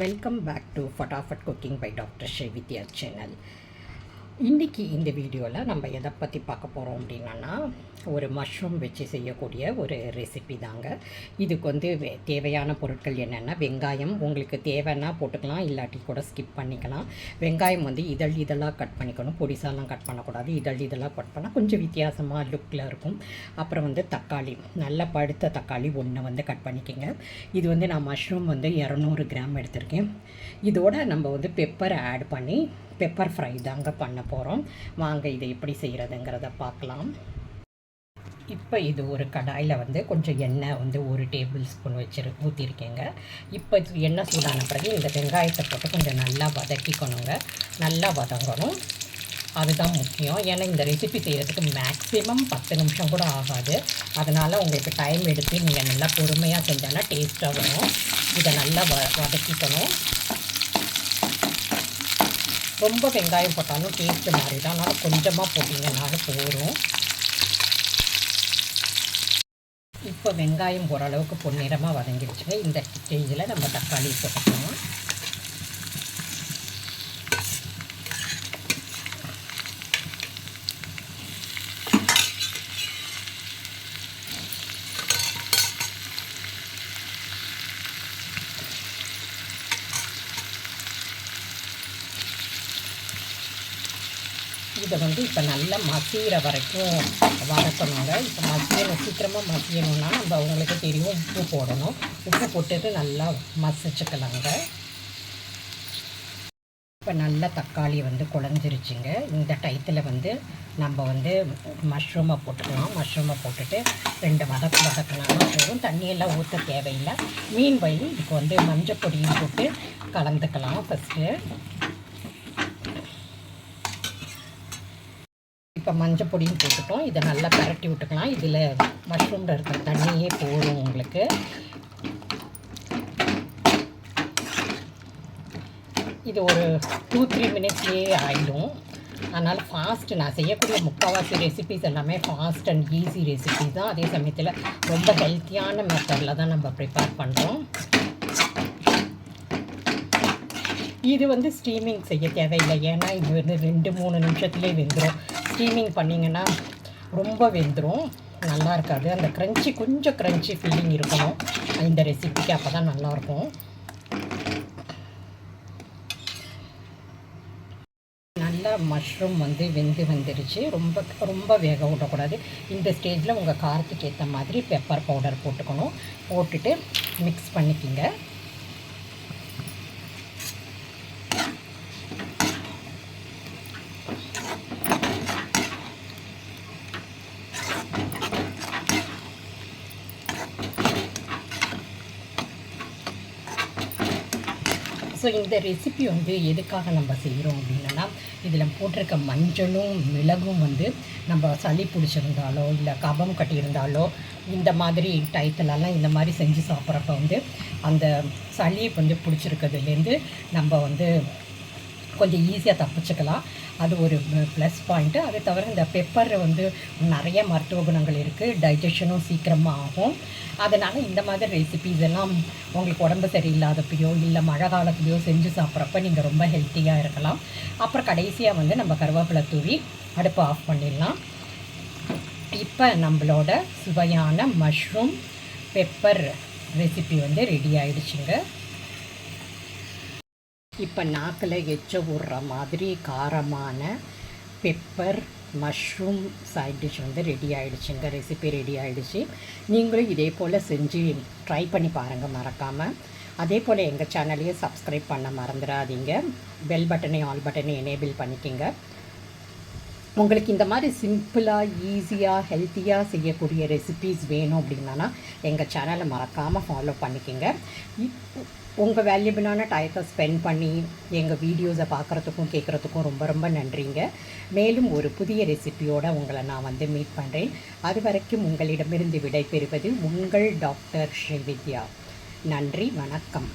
Welcome back to Fatafat cooking by doctor Srividya channel. இன்றைக்கி இந்த வீடியோவில் நம்ம எதை பற்றி பார்க்க போகிறோம் அப்படின்னா, ஒரு மஷ்ரூம் வச்சு செய்யக்கூடிய ஒரு ரெசிபி தாங்க. இதுக்கு வந்து தேவையான பொருட்கள் என்னென்னா, வெங்காயம் உங்களுக்கு தேவைன்னா போட்டுக்கலாம், இல்லாட்டி கூட ஸ்கிப் பண்ணிக்கலாம். வெங்காயம் வந்து இதழாக கட் பண்ணிக்கணும், பொடிசாலாம் கட் பண்ணக்கூடாது. இதழாக கட் பண்ணால் கொஞ்சம் வித்தியாசமாக லுக்கில் இருக்கும். அப்புறம் வந்து தக்காளி, நல்ல பழுத்த தக்காளி ஒன்று வந்து கட் பண்ணிக்கோங்க. இது வந்து நான் மஷ்ரூம் வந்து 200 கிராம் எடுத்திருக்கேன். இதோட நம்ம வந்து பெப்பரை ஆட் பண்ணி பெப்பர் ஃப்ரை தாங்க பண்ண போகிறோம். வாங்க இதை எப்படி செய்கிறதுங்கிறத பார்க்கலாம். இப்போ இது ஒரு கடாயில் வந்து கொஞ்சம் எண்ணெய் வந்து 1 டேபிள் ஸ்பூன் ஊற்றிருக்கேங்க. இப்போ எண்ணெய் சூடான பிறகு இந்த வெங்காயத்தை போட்டு கொஞ்சம் நல்லா வதக்கிக்கணுங்க. நல்லா வதங்கணும், அதுதான் முக்கியம். ஏன்னா இந்த ரெசிபி செய்கிறதுக்கு மேக்ஸிமம் 10 நிமிஷம் கூட ஆகாது. அதனால் உங்களுக்கு டைம் எடுத்து நீங்கள் நல்லா பொறுமையாக செஞ்சோன்னா டேஸ்ட்டாக வரும். இதை நல்லா வதக்கிக்கணும். ரொம்ப வெங்காயம் போட்டாலும் டேஸ்ட்டு மாறிடும், அதனால் கொஞ்சமாக போட்டிங்கனாலும் போதும். இப்போ வெங்காயம் ஓரளவுக்கு பொன்னிறமாக வதங்கிடுச்சுங்க. இந்த ஸ்டேஜில் நம்ம தக்காளி போட்டுக்கலாம். இதை வந்து இப்போ நல்லா மசிகிற வரைக்கும் வதக்கணுங்க. இப்போ சீக்கிரமாக மசியணுன்னா நம்ம உங்களுக்கு தெரியும், உப்பு போடணும். உப்பு போட்டுட்டு நல்லா மசிச்சுக்கலாங்க. இப்போ நல்லா தக்காளி வந்து குழஞ்சிருச்சுங்க. இந்த டயத்தில் வந்து நம்ம வந்து மஷ்ரூமை போட்டுக்கலாம். மஷ்ரூமை போட்டுட்டு 2 வதக்கினாலும் போதும், தண்ணியெல்லாம் ஊற்ற தேவையில்லை. மீன் வயல் இதுக்கு வந்து மஞ்சள் பொடியும் போட்டு கலந்துக்கலாம். ஃபஸ்ட்டு இப்போ மஞ்சள் பொடியும் போட்டுட்டோம். இதை நல்லா பரட்டி விட்டுக்கலாம். இதில் மஷ்ரூமில் இருக்கிற தண்ணியே போதும் உங்களுக்கு. இது ஒரு 2-3 மினிட்ஸ்லேயே ஆகிடும். அதனால் ஃபாஸ்ட்டு நான் செய்யக்கூடிய முக்கால்வாசி ரெசிபிஸ் எல்லாமே ஃபாஸ்ட் அண்ட் ஈஸி ரெசிபிஸ் தான். அதே சமயத்தில் ரொம்ப ஹெல்த்தியான மெத்தடில் தான் நம்ம ப்ரிப்பேர் பண்ணுறோம். இது வந்து ஸ்டீமிங் செய்ய தேவையில்லை, ஏன்னா இது வந்து 2-3 நிமிஷத்துலேயே வெந்துடும். ஸ்டீமிங் பண்ணிங்கன்னா ரொம்ப வெந்துடும், நல்லா இருக்காது. அந்த கொஞ்சம் க்ரன்ச்சி ஃபீலிங் இருக்கணும் இந்த ரெசிபிக்கு, அப்போ தான் நல்லாயிருக்கும். நல்லா மஷ்ரூம் வந்து வந்துருச்சு. ரொம்ப வேக விடக்கூடாது. இந்த ஸ்டேஜில் உங்கள் காரத்துக்கு ஏற்ற மாதிரி பெப்பர் பவுடர் போட்டுக்கணும். போட்டுட்டு மிக்ஸ் பண்ணிக்கிங்க. ஸோ இந்த ரெசிபி வந்து எதுக்காக நம்ம செய்கிறோம் அப்படின்னா, இதில் போட்டிருக்க மஞ்சளும் மிளகும் வந்து நம்ம சளி பிடிச்சிருந்தாலோ இல்லை கபம் கட்டியிருந்தாலோ இந்த மாதிரி டயத்துலலாம் இந்த மாதிரி செஞ்சு சாப்பிட்றப்ப வந்து அந்த சளி வந்து பிடிச்சிருக்கிறதுலேருந்து நம்ம வந்து கொஞ்சம் ஈஸியாக தப்பிச்சுக்கலாம். அது ஒரு ப்ளஸ் பாயிண்ட்டு. அதை தவிர இந்த பெப்பர் வந்து நிறைய மருத்துவ குணங்கள் இருக்குது, டைஜஷனும் சீக்கிரமாக ஆகும். அதனால் இந்த மாதிரி ரெசிபீஸ் எல்லாம் உங்களுக்கு உடம்பு சரியில்லாதப்பையோ இல்லை மழை காலத்துலையோ செஞ்சு சாப்பிட்றப்ப நீங்கள் ரொம்ப ஹெல்த்தியாக இருக்கலாம். அப்புறம் கடைசியாக வந்து நம்ம கருவேப்பிலை தூவி அடுப்பு ஆஃப் பண்ணிடலாம். இப்போ நம்மளோட சுவையான மஷ்ரூம் பெப்பர் ரெசிபி வந்து ரெடி ஆகிடுச்சுங்க. இப்போ நாக்கில் எச்ச விடுற மாதிரி காரமான பெப்பர் மஷ்ரூம் சைட் டிஷ் வந்து ரெடி ஆகிடுச்சுங்க. ரெசிபி ரெடி ஆகிடுச்சு. நீங்களும் இதே போல் செஞ்சு ட்ரை பண்ணி பாருங்கள் மறக்காமல். அதே போல் எங்கள் சேனலையும் சப்ஸ்கிரைப் பண்ண மறந்துடாதீங்க. பெல் பட்டனை ஆல் பட்டனை எனேபிள் பண்ணிக்கோங்க. உங்களுக்கு இந்த மாதிரி சிம்பிளாக ஈஸியாக ஹெல்த்தியாக செய்யக்கூடிய ரெசிபீஸ் வேணும் அப்படின்னா எங்கள் சேனலை மறக்காமல் ஃபாலோ பண்ணிக்கோங்க. உங்கள் வேல்யூபிளான டயத்தை ஸ்பெண்ட் பண்ணி எங்கள் வீடியோஸை பார்க்குறதுக்கும் கேட்குறதுக்கும் ரொம்ப நன்றிங்க. மேலும் ஒரு புதிய ரெசிபியோடு உங்களை நான் வந்து மீட் பண்ணுறேன். அது வரைக்கும் உங்களிடமிருந்து விடை பெறுவது உங்கள் டாக்டர் ஸ்ரீவித்யா. நன்றி, வணக்கம்.